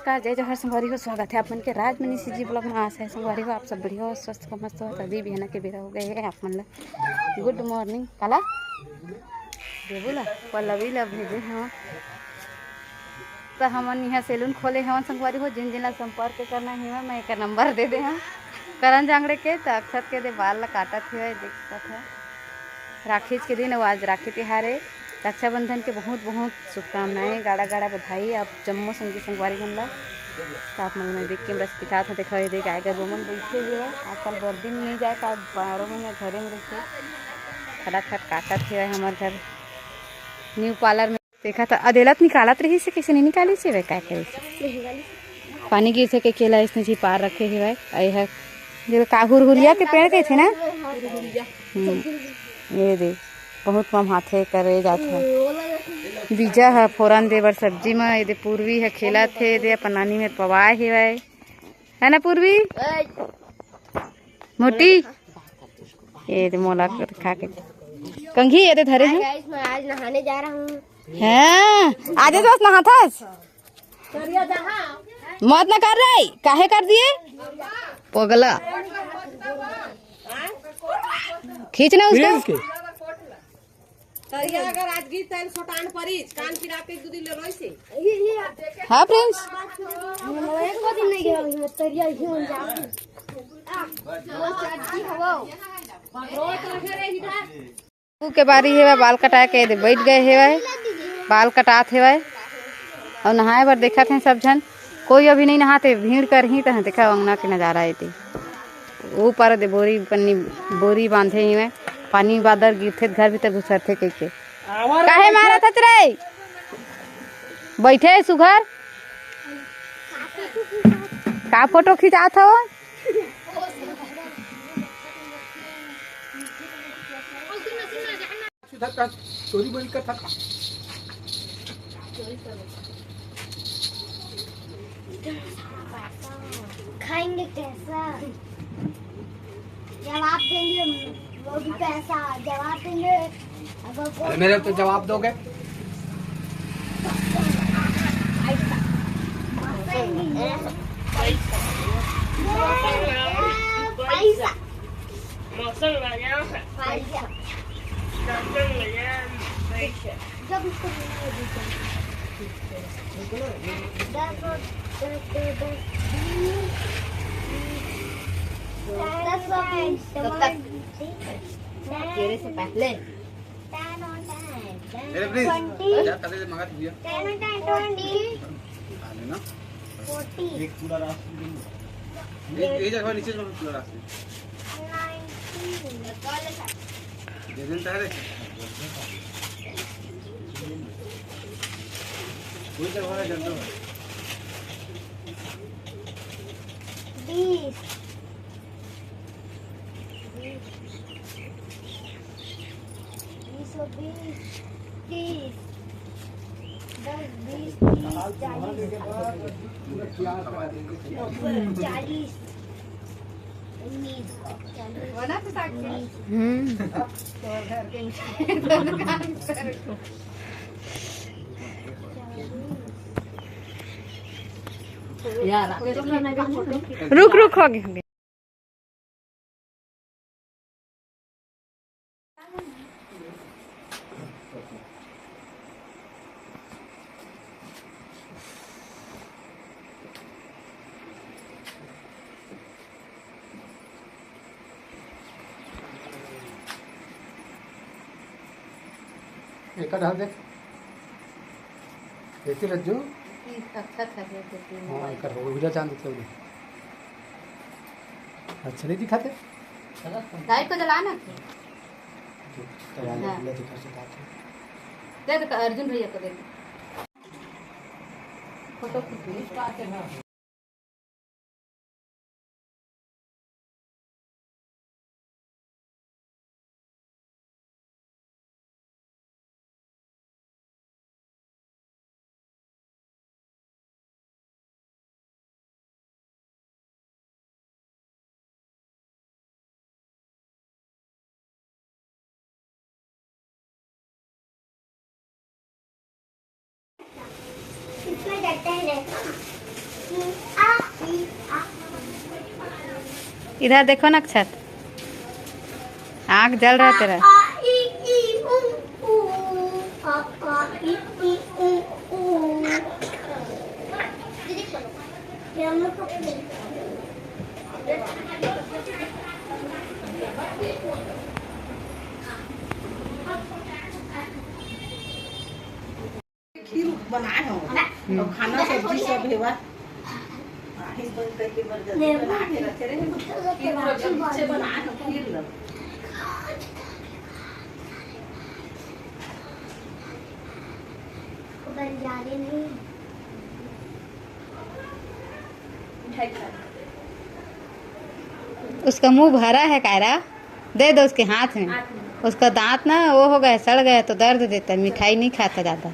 नमस्कार, जय जवाहर संगवारी हो। स्वागत है आप मन के राजमनी सी जी ब्लॉग में। आशा है संगवारी हो आप सब बढ़िया हो, स्वस्थ को मस्त हो। तभी भी है ना के बेरा हो गए है आप मन ला गुड मॉर्निंग काला देबू ला पल्लवी ला भेजे हाँ। तो हमन यहाँ सैलून खोले हवन संगवारी हो। जिन जिन ला संपर्क करना है मैं एक नंबर दे दे हाँ करण जांगड़े के। तो अक्षत के दे बाल ला काटत है दिक्कत है। राखी के दिन आज राखी तिहार है। रक्षाबंधन के बहुत बहुत शुभकामनाएं, गाड़ा गाड़ा बधाई आप जम्मू संगी संगवारी मन ला। तो आप मन में देख के रस दिखात है। देखो ये गाय गोमन बैठे हुए है। आजकल बर्दी में नहीं जाए का 12 महीना घरे में रहते। खटाखट काटत है हमारे घर न्यू पार्लर में। देखा था अदेलत निकालत रही से कैसे नहीं निकाली से क्या करे पानी गिर से के केला इसने जी पार रखे हुए है। जो काहुर हुलिया के पेड़ के थे ना ये देख बहुत कम हाथे करे जाता है। बीजा है फोरन दे बर सब्जी में। ये पूर्वी है खेला थे दे अपन नानी में पवाए है ना पूर्वी मोटी ये दे मोला कर खा के कंघी ये दे धरे हैं। मैं आज नहाने जा रहा हूँ। हैं आज तो नहाथास मत न कर रही काहे कर दिए पगला खींचना उसको। अगर आज गीत तैन सोटान परिच कान किराते दू दिन ले रोई से हां फ्रेंड्स एक को दिन नहीं गया मैं तरिया ही हो जा वो चाची हवो रोट रखे रे इधर के बारी है बाल कटा के बैठ गए है बाल कटात है और नहाए बर देखा थे सब जन। कोई अभी नहीं नहाते भीड़ कर ही तो देखा अंगना के नजारा है। ऊपर दे बोरी पन्नी बोरी बांधे ही में पानी बादर गिरते घर भीतर घुसरते कैसे काहे मारा था रे बैठे सुघर का फोटो खिंचा था वो चोरी बंद कर था खाएंगे कैसा जवाब देंगे वो भी पैसा जवाब देंगे अगर मेरे तो जवाब दोगे पैसा जब उसको तेरे से पहले मेरे प्लीज क्या कर रहे मंगा दिया ना 40 एक पूरा रास्ता एक जगह नीचे में पूरा रास्ता दे दिन पहले कोई जगह है जल्दी 20 30 10 20 40 रुक रुक हो गया एक डाल दे ऐसे रज्जू हाँ एक हो उधर जान देते उधर अच्छा नहीं दिखाते लाइट को जलाना दिखा सकता दे दे अर्जुन भैया को दे फोटो खींच इसमें डरता है इधर देखो ना अक्षत, आँख जल रहा है तेरा। खीर बनाए हो और खाना सब्जी सब हेवा आही बन करके बना के रखे रहे खीर बच्चे बनाए हो खीर लो बन जा रही नहीं उसका मुंह भरा है कायरा, दे दो उसके हाथ में। उसका दांत ना वो हो गया, सड़ गया तो दर्द देता है, मिठाई नहीं खाता ज़्यादा।